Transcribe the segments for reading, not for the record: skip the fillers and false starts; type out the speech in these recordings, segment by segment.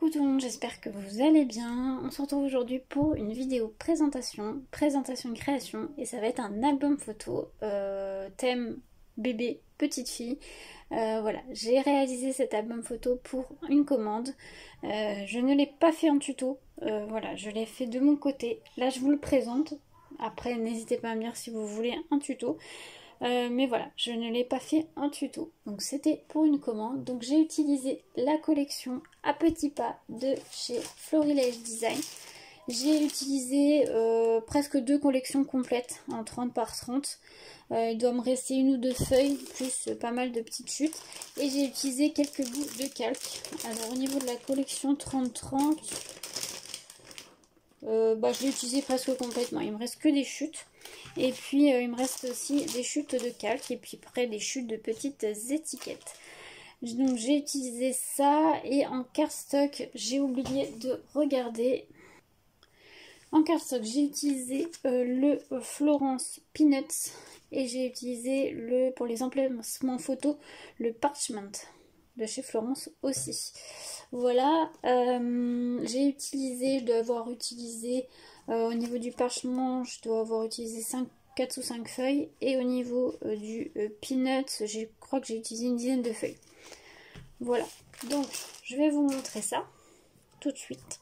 Coucou tout le monde, j'espère que vous allez bien. On se retrouve aujourd'hui pour une vidéo présentation et création. Et ça va être un album photo, thème bébé, petite fille. Voilà, j'ai réalisé cet album photo pour une commande. Je ne l'ai pas fait en tuto, voilà, je l'ai fait de mon côté. Là je vous le présente. Après n'hésitez pas à me dire si vous voulez un tuto. Mais voilà, je ne l'ai pas fait en tuto. Donc c'était pour une commande. Donc j'ai utilisé la collection à petits pas de chez Florilège Design. J'ai utilisé presque deux collections complètes en 30 par 30. Il doit me rester une ou deux feuilles, plus pas mal de petites chutes. Et j'ai utilisé quelques bouts de calque. Alors au niveau de la collection 30-30, je l'ai utilisé presque complètement. Il me reste que des chutes. Et puis il me reste aussi des chutes de calque et puis après des chutes de petites étiquettes. Donc j'ai utilisé ça et en cardstock j'ai oublié de regarder. En cardstock j'ai utilisé le Florence Peanuts et j'ai utilisé pour les emplacements photos le Parchment de chez Florence aussi. Voilà, je dois avoir utilisé au niveau du parchemin, je dois avoir utilisé 4 ou 5 feuilles. Et au niveau du peanut, je crois que j'ai utilisé une dizaine de feuilles. Voilà, donc je vais vous montrer ça tout de suite.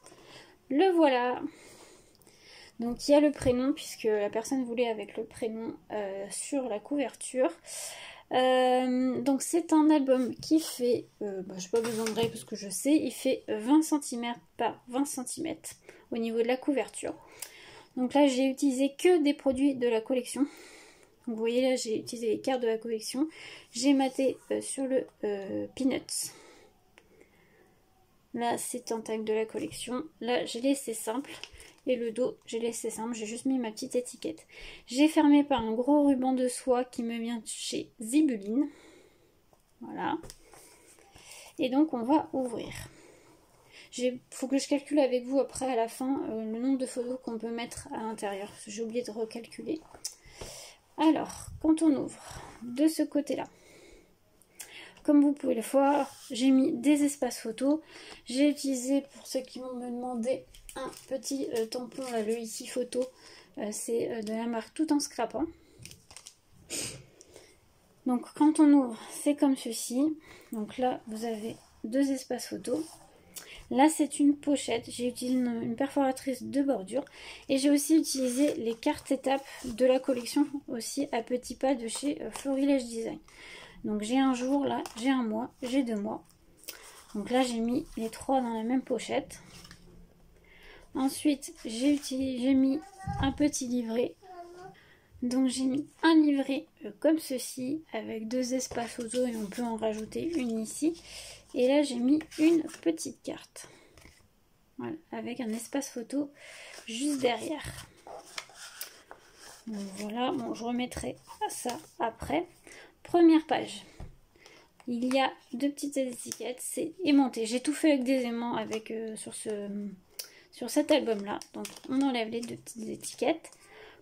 Le voilà. Donc il y a le prénom, puisque la personne voulait avec le prénom sur la couverture. Donc c'est un album qui fait, je n'ai pas besoin de règles parce que je sais, il fait 20 cm par 20 cm au niveau de la couverture. Donc là j'ai utilisé que des produits de la collection. Donc vous voyez là j'ai utilisé les cartes de la collection. J'ai maté sur le Peanuts. Là c'est un tag de la collection. Là j'ai laissé simple. Et le dos, j'ai laissé simple, j'ai juste mis ma petite étiquette. J'ai fermé par un gros ruban de soie qui me vient de chez Zibeline. Voilà. Et donc, on va ouvrir. Il faut que je calcule avec vous après, à la fin, le nombre de photos qu'on peut mettre à l'intérieur. J'ai oublié de recalculer. Alors, quand on ouvre de ce côté-là, comme vous pouvez le voir, j'ai mis des espaces photos. J'ai utilisé, pour ceux qui vont me demander, un petit tampon, là, le ici photo. C'est de la marque Tout en Scrapant. Donc quand on ouvre, c'est comme ceci. Donc là, vous avez deux espaces photos. Là, c'est une pochette. J'ai utilisé une perforatrice de bordure. Et j'ai aussi utilisé les cartes étapes de la collection, aussi à petits pas de chez Florilège Design. Donc j'ai un jour, là, j'ai un mois, j'ai 2 mois. Donc là, j'ai mis les 3 dans la même pochette. Ensuite, j'ai mis un petit livret. Donc j'ai mis un livret comme ceci, avec 2 espaces photos et on peut en rajouter une ici. Et là, j'ai mis une petite carte. Voilà, avec un espace photo juste derrière. Donc voilà, bon, je remettrai ça après. Première page. Il y a 2 petites étiquettes, c'est aimanté. J'ai tout fait avec des aimants sur cet album-là. Donc on enlève les 2 petites étiquettes.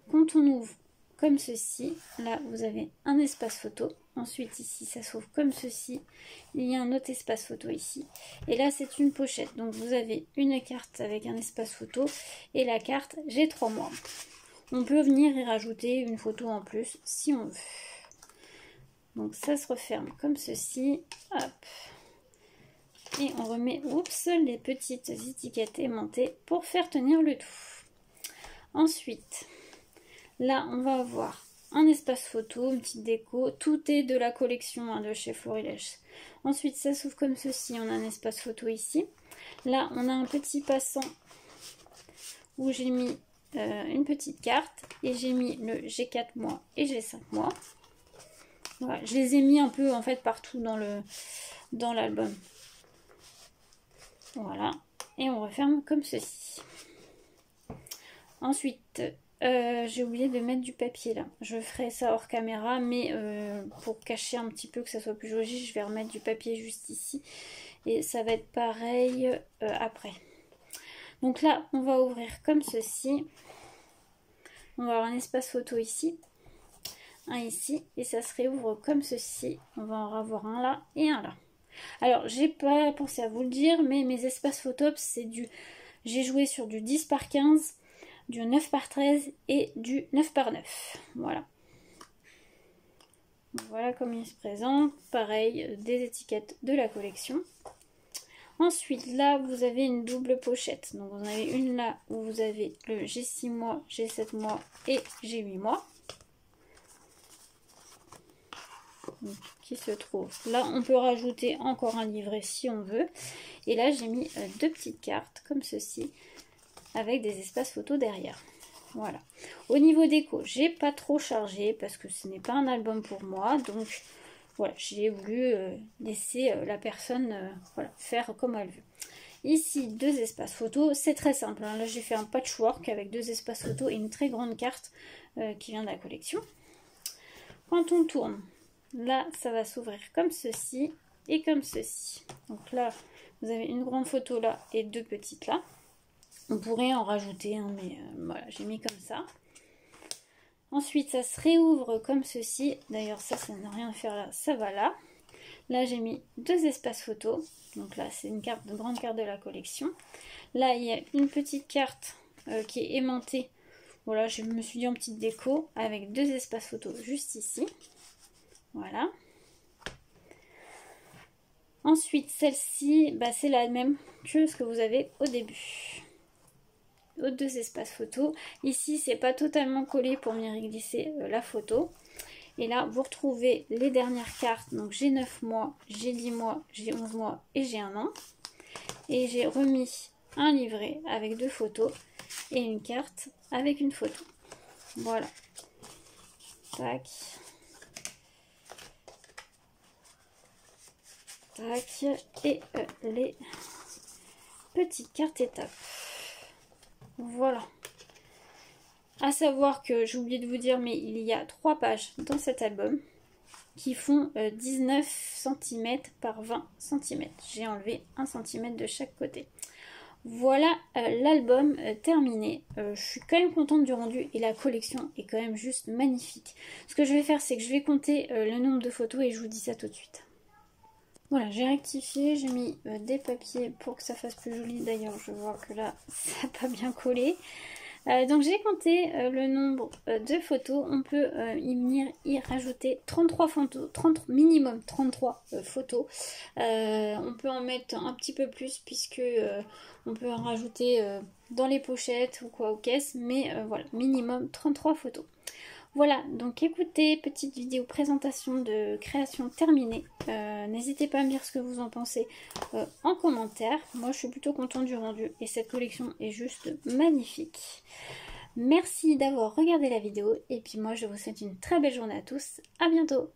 Quand on ouvre comme ceci, là vous avez un espace photo. Ensuite ici ça s'ouvre comme ceci. Il y a un autre espace photo ici. Et là c'est une pochette. Donc vous avez une carte avec un espace photo. Et la carte, j'ai 3 mois. On peut venir y rajouter une photo en plus si on veut. Donc ça se referme comme ceci. Hop. Et on remet les petites étiquettes aimantées pour faire tenir le tout. Ensuite, là on va avoir un espace photo, une petite déco. Tout est de la collection de chez Florilège. Ensuite ça s'ouvre comme ceci. On a un espace photo ici. Là on a un petit passant où j'ai mis une petite carte. Et j'ai mis le j'ai 4 mois et j'ai 5 mois. Voilà, je les ai mis un peu en fait partout dans l'album. Voilà, et on referme comme ceci. Ensuite, j'ai oublié de mettre du papier là. Je ferai ça hors caméra, mais pour cacher un petit peu que ça soit plus joli, je vais remettre du papier juste ici. Et ça va être pareil après. Donc là, on va ouvrir comme ceci. On va avoir un espace photo ici. Un ici et ça se réouvre comme ceci. On va en avoir un là et un là. Alors, j'ai pas pensé à vous le dire, mais mes espaces photos, c'est du... J'ai joué sur du 10 par 15, du 9 par 13 et du 9 par 9. Voilà. Voilà comme il se présente. Pareil, des étiquettes de la collection. Ensuite, là, vous avez une double pochette. Donc, vous en avez une là où vous avez le j'ai 6 mois, j'ai 7 mois et j'ai 8 mois. Donc, qui se trouve là. On peut rajouter encore un livret si on veut. Et là, j'ai mis deux petites cartes comme ceci avec des espaces photos derrière. Voilà. Au niveau déco, j'ai pas trop chargé parce que ce n'est pas un album pour moi. Donc, voilà, j'ai voulu laisser la personne voilà, faire comme elle veut. Ici, deux espaces photos. C'est très simple. Hein. Là, j'ai fait un patchwork avec deux espaces photos et une très grande carte qui vient de la collection. Quand on tourne, là, ça va s'ouvrir comme ceci et comme ceci. Donc là, vous avez une grande photo là et deux petites là. On pourrait en rajouter, hein, mais voilà, j'ai mis comme ça. Ensuite, ça se réouvre comme ceci. D'ailleurs, ça n'a rien à faire là, ça va là. Là, j'ai mis deux espaces photos. Donc là, c'est une grande carte de la collection. Là, il y a une petite carte qui est aimantée. Voilà, je me suis dit en petite déco avec deux espaces photos juste ici. Voilà. Ensuite, celle-ci, bah, c'est la même que ce que vous avez au début. Aux deux espaces photos. Ici, c'est pas totalement collé pour m'y glisser la photo. Et là, vous retrouvez les dernières cartes. Donc, j'ai 9 mois, j'ai 10 mois, j'ai 11 mois et j'ai 1 an. Et j'ai remis un livret avec deux photos et une carte avec une photo. Voilà. Tac. Tac. Et les petites cartes étapes. Voilà. À savoir que j'ai oublié de vous dire, mais il y a 3 pages dans cet album qui font 19 cm par 20 cm. J'ai enlevé 1 cm de chaque côté. Voilà l'album terminé. Je suis quand même contente du rendu et la collection est quand même juste magnifique. Ce que je vais faire, c'est que je vais compter le nombre de photos et je vous dis ça tout de suite. Voilà, j'ai rectifié, j'ai mis des papiers pour que ça fasse plus joli. D'ailleurs, je vois que là, ça n'a pas bien collé. Donc j'ai compté le nombre de photos. On peut y rajouter 33 photos, minimum 33 photos. On peut en mettre un petit peu plus puisque on peut en rajouter dans les pochettes ou quoi aux caisses. Mais voilà, minimum 33 photos. Voilà, donc écoutez, petite vidéo présentation de création terminée. N'hésitez pas à me dire ce que vous en pensez en commentaire. Moi, je suis plutôt contente du rendu et cette collection est juste magnifique. Merci d'avoir regardé la vidéo et puis moi, je vous souhaite une très belle journée à tous. À bientôt!